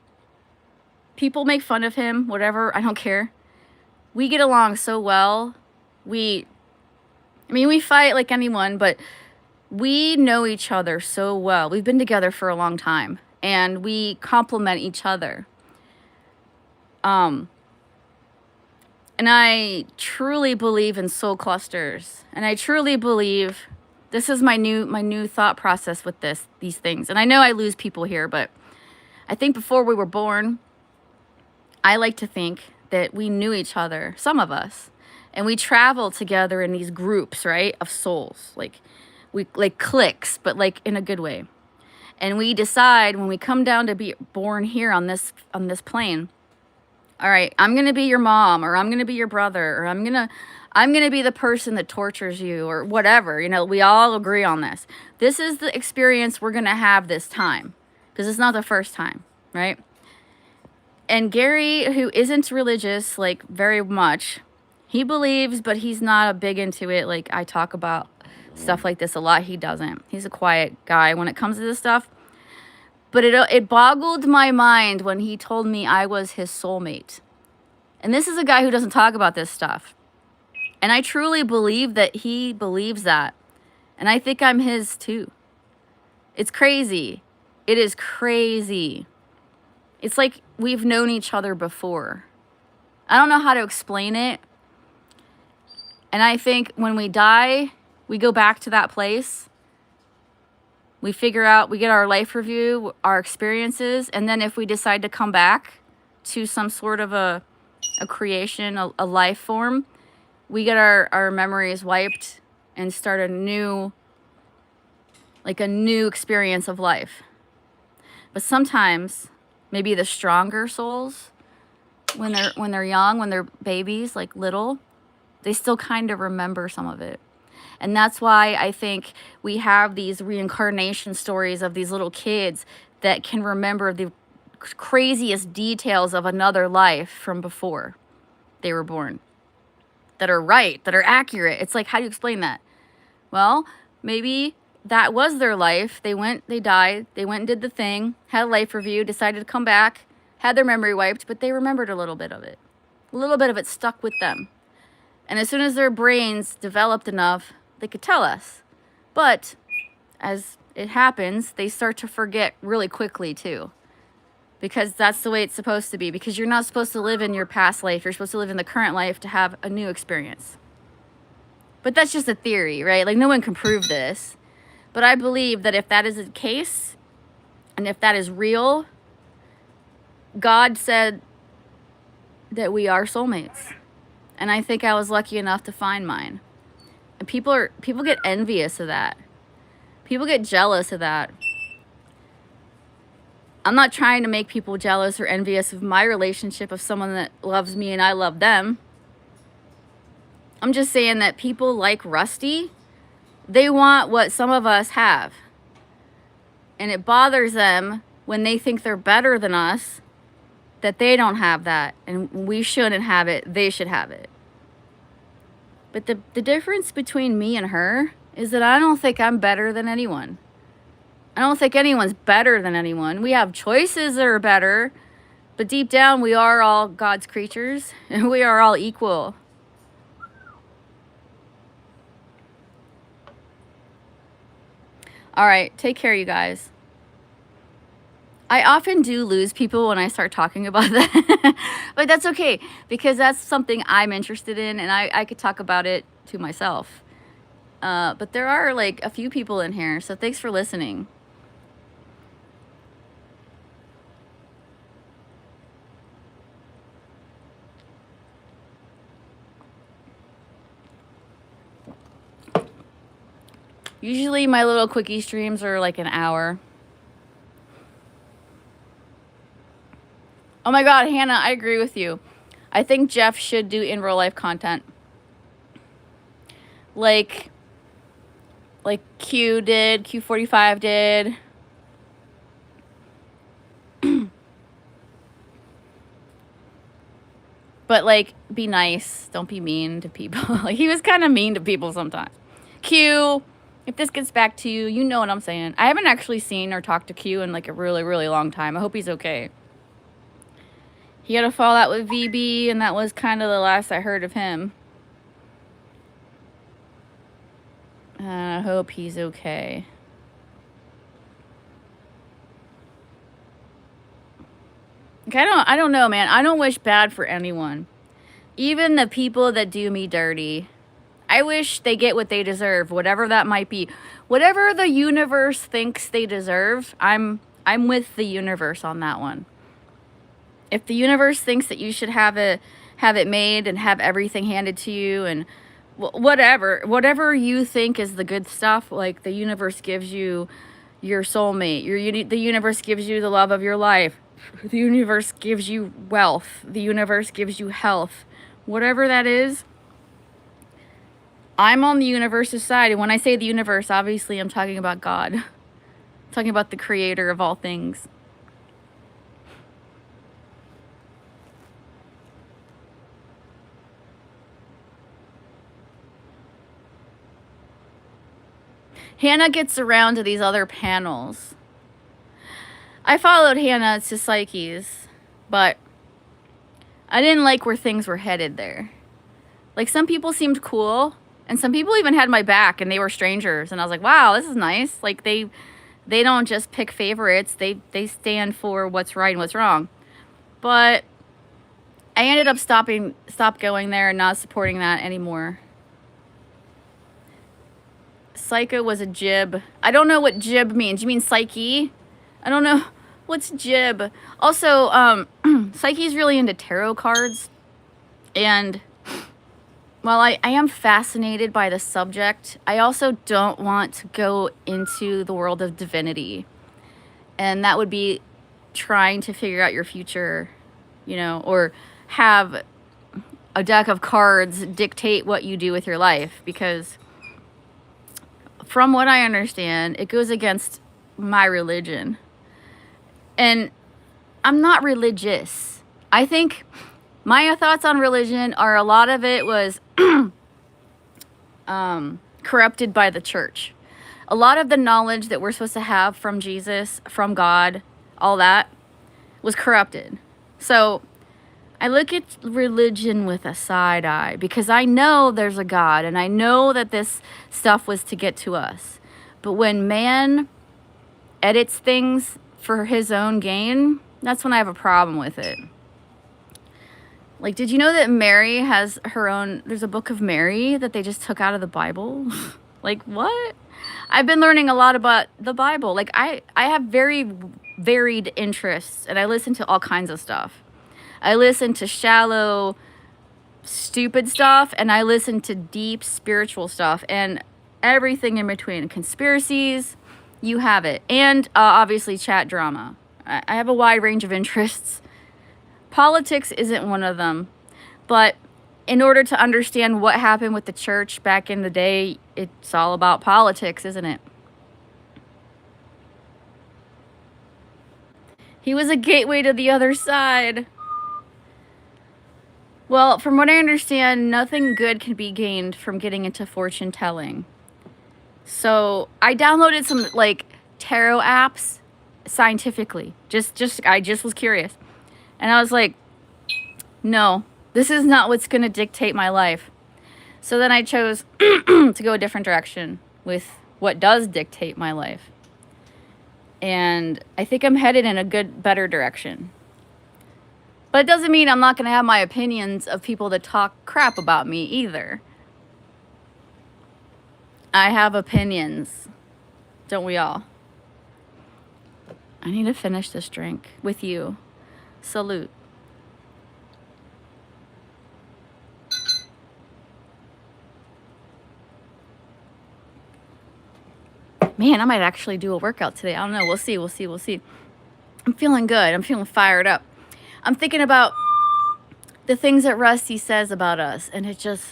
people make fun of him, whatever, I don't care. We get along so well. We fight like anyone, but we know each other so well. We've been together for a long time, and we complement each other. And I truly believe in soul clusters, and I truly believe this is my new thought process with these things. And I know I lose people here, but I think before we were born, I like to think that we knew each other, some of us, and we travel together in these groups, right, of souls, like cliques, but like in a good way. And we decide when we come down to be born here on this plane, all right, I'm gonna be your mom, or I'm gonna be your brother, or I'm gonna be the person that tortures you, or whatever. You know, we all agree on this. This is the experience we're gonna have this time, because it's not the first time, right? And Gary, who isn't religious, like, very much, he believes, but he's not big into it. Like, I talk about stuff like this a lot. He doesn't. He's a quiet guy when it comes to this stuff. But it boggled my mind when he told me I was his soulmate. And this is a guy who doesn't talk about this stuff. And I truly believe that he believes that. And I think I'm his too. It's crazy. It is crazy. It's like we've known each other before. I don't know how to explain it. And I think when we die, we go back to that place. We figure out, we get our life review, our experiences, and then if we decide to come back to some sort of a creation, a life form, we get our memories wiped and start a new experience of life. But sometimes, maybe the stronger souls, when they're young, when they're babies, like little, they still kind of remember some of it. And that's why I think we have these reincarnation stories of these little kids that can remember the craziest details of another life from before they were born, that are right, that are accurate. It's like, how do you explain that? Well, maybe that was their life. They died, they went and did the thing, had a life review, decided to come back, had their memory wiped, but they remembered a little bit of it. A little bit of it stuck with them. And as soon as their brains developed enough, they could tell us. But as it happens, they start to forget really quickly too. Because that's the way it's supposed to be. Because you're not supposed to live in your past life. You're supposed to live in the current life to have a new experience. But that's just a theory, right? Like, no one can prove this. But I believe that if that is the case, And if that is real, God said that we are soulmates. And I think I was lucky enough to find mine. And people get envious of that. People get jealous of that. I'm not trying to make people jealous or envious of my relationship of someone that loves me and I love them. I'm just saying that people like Rusty, they want what some of us have. And it bothers them when they think they're better than us, that they don't have that. And we shouldn't have it. They should have it. But the difference between me and her is that I don't think I'm better than anyone. I don't think anyone's better than anyone. We have choices that are better, but deep down we are all God's creatures and we are all equal. All right, take care, you guys. I often do lose people when I start talking about that, but that's okay because that's something I'm interested in and I could talk about it to myself. But there are like a few people in here, so thanks for listening. Usually my little quickie streams are like an hour. Oh my God, Hannah, I agree with you. I think Jeff should do in real life content. Like Q did, Q45 did. But like, be nice. Don't be mean to people. Like, he was kind of mean to people sometimes. Q, if this gets back to you, you know what I'm saying. I haven't actually seen or talked to Q in like a really, really long time. I hope he's okay. He had a fallout with VB, and that was kind of the last I heard of him. I hope he's okay. Like, I don't know, man. I don't wish bad for anyone. Even the people that do me dirty. I wish they get what they deserve, whatever that might be. Whatever the universe thinks they deserve, I'm with the universe on that one. If the universe thinks that you should have it made and have everything handed to you and whatever you think is the good stuff, like the universe gives you your soulmate, the universe gives you the love of your life, the universe gives you wealth, the universe gives you health, whatever that is, I'm on the universe's side. And when I say the universe, obviously I'm talking about God. I'm talking about the creator of all things. Hannah gets around to these other panels. I followed Hannah to Psyche's, but I didn't like where things were headed there. Like, some people seemed cool, and some people even had my back, and they were strangers. And I was like, wow, this is nice. Like, they don't just pick favorites. They stand for what's right and what's wrong. But I ended up stopped going there and not supporting that anymore. Psycho was a jib. I don't know what jib means. You mean psyche? I don't know. What's jib? Also, Psyche's really into tarot cards. And while I am fascinated by the subject, I also don't want to go into the world of divinity. And that would be trying to figure out your future, you know, or have a deck of cards dictate what you do with your life. Because from what I understand, it goes against my religion. And I'm not religious. I think my thoughts on religion are a lot of it was corrupted by the church. A lot of the knowledge that we're supposed to have from Jesus, from God, all that was corrupted. So I look at religion with a side eye because I know there's a God and I know that this stuff was to get to us. But when man edits things for his own gain, that's when I have a problem with it. Like, did you know that Mary has her own, there's a book of Mary that they just took out of the Bible? Like, what? I've been learning a lot about the Bible. Like, I have very varied interests, and I listen to all kinds of stuff. I listen to shallow, stupid stuff, and I listen to deep spiritual stuff, and everything in between. Conspiracies, you have it. And obviously chat drama. I have a wide range of interests. Politics isn't one of them. But in order to understand what happened with the church back in the day, it's all about politics, isn't it? He was a gateway to the other side. Well, from what I understand, nothing good can be gained from getting into fortune telling. So I downloaded some like tarot apps scientifically. I just was curious. And I was like, no, this is not what's going to dictate my life. So then I chose to go a different direction with what does dictate my life. And I think I'm headed in a better direction. But it doesn't mean I'm not going to have my opinions of people that talk crap about me either. I have opinions. Don't we all? I need to finish this drink with you. Salute. Man, I might actually do a workout today. I don't know. We'll see. I'm feeling good. I'm feeling fired up. I'm thinking about the things that Rusty says about us, and it just,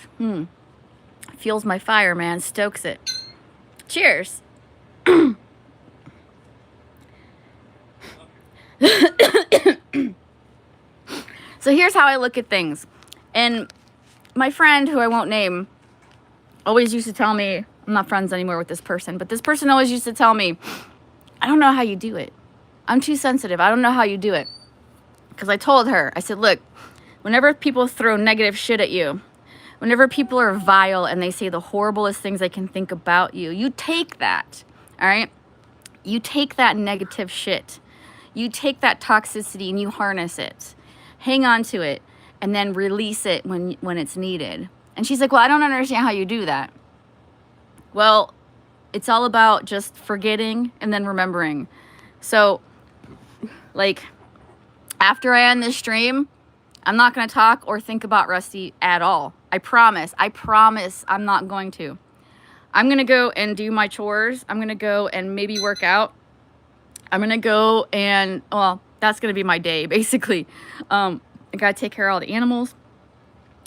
fuels my fire, man. Stokes it. Cheers. So here's how I look at things. And my friend, who I won't name, always used to tell me, I'm not friends anymore with this person, but this person always used to tell me, I don't know how you do it. I'm too sensitive. I don't know how you do it. Because I told her, I said, look, whenever people throw negative shit at you, whenever people are vile and they say the horriblest things they can think about you, you take that, all right? You take that negative shit. You take that toxicity and you harness it. Hang on to it and then release it when it's needed. And she's like, well, I don't understand how you do that. Well, it's all about just forgetting and then remembering. So, like, after I end this stream, I'm not going to talk or think about Rusty at all. I promise I'm not going to. I'm going to go and do my chores. I'm going to go and maybe work out. I'm going to go and, well, that's going to be my day, basically. I got to take care of all the animals.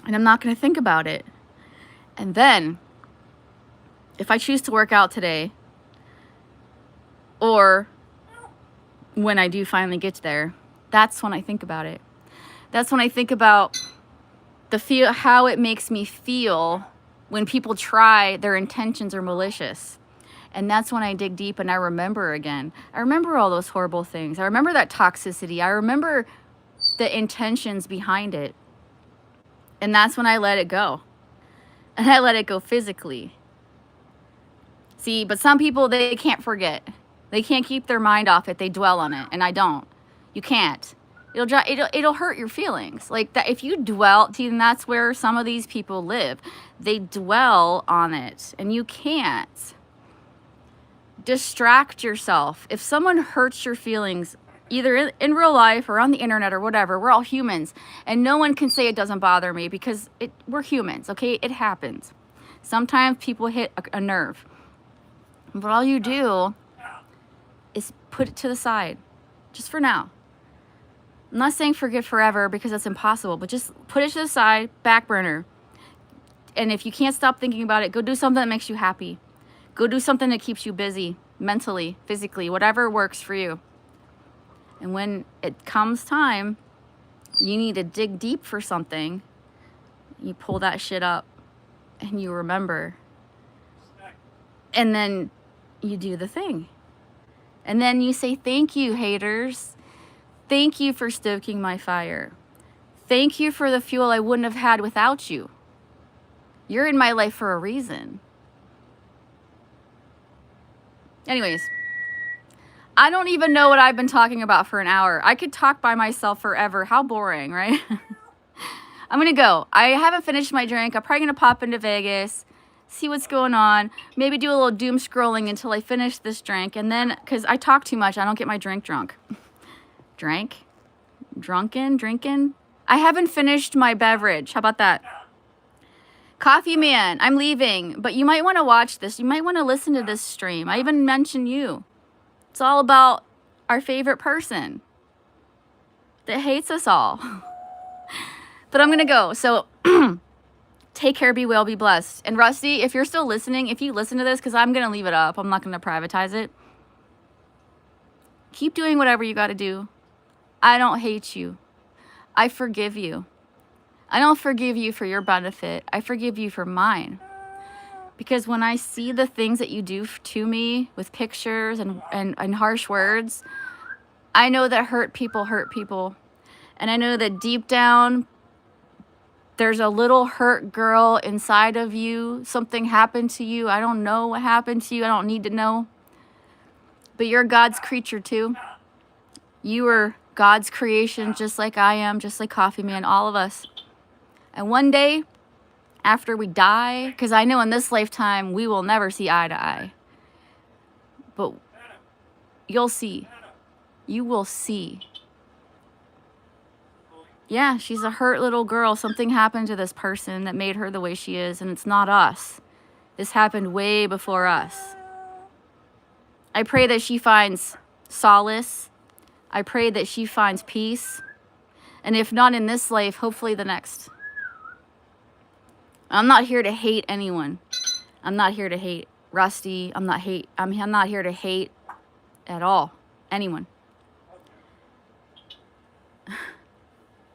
And I'm not going to think about it. And then, if I choose to work out today, or when I do finally get there, that's when I think about it. That's when I think about how it makes me feel when people try, their intentions are malicious. And that's when I dig deep and I remember again. I remember all those horrible things. I remember that toxicity. I remember the intentions behind it. And that's when I let it go. And I let it go physically. See, but some people, they can't forget. They can't keep their mind off it. They dwell on it. And I don't. You can't. It'll hurt your feelings. Like that, if you dwell, see, and that's where some of these people live. They dwell on it. And you can't. Distract yourself. If someone hurts your feelings, either in real life or on the internet or whatever, we're all humans. And no one can say it doesn't bother me because we're humans, okay? It happens. Sometimes people hit a nerve. But all you do is put it to the side, just for now. I'm not saying forget forever because that's impossible, but just put it to the side, back burner. And if you can't stop thinking about it, go do something that makes you happy. Go do something that keeps you busy, mentally, physically, whatever works for you. And when it comes time, you need to dig deep for something, you pull that shit up and you remember. And then you do the thing. And then you say, thank you, haters. Thank you for stoking my fire. Thank you for the fuel I wouldn't have had without you. You're in my life for a reason. Anyways, I don't even know what I've been talking about for an hour. I could talk by myself forever. How boring, right? I'm going to go. I haven't finished my drink. I'm probably going to pop into Vegas, see what's going on. Maybe do a little doom scrolling until I finish this drink. And then, because I talk too much, I don't get my drink drunk. Drinking? I haven't finished my beverage. How about that? Coffee Man, I'm leaving, but you might want to watch this. You might want to listen to this stream. I even mentioned you. It's all about our favorite person that hates us all. But I'm going to go. So take care, be well, be blessed. And Rusty, if you're still listening, if you listen to this, because I'm going to leave it up. I'm not going to privatize it. Keep doing whatever you got to do. I don't hate you. I forgive you. I don't forgive you for your benefit. I forgive you for mine. Because when I see the things that you do to me with pictures and harsh words, I know that hurt people. And I know that deep down, there's a little hurt girl inside of you. Something happened to you. I don't know what happened to you. I don't need to know. But you're God's creature too. You are God's creation, just like I am, just like Coffee Man, all of us. And one day, after we die, because I know in this lifetime we will never see eye to eye, but you'll see. You will see. Yeah, she's a hurt little girl. Something happened to this person that made her the way she is, and it's not us. This happened way before us. I pray that she finds solace. I pray that she finds peace. And if not in this life, hopefully the next. I'm not here to hate anyone. I'm not here to hate Rusty. I'm not here to hate at all anyone.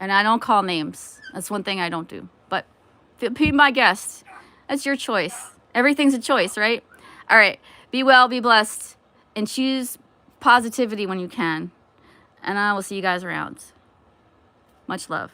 And I don't call names. That's one thing I don't do. But be my guest. That's your choice. Everything's a choice, right? All right. Be well, be blessed, and choose positivity when you can. And I will see you guys around. Much love.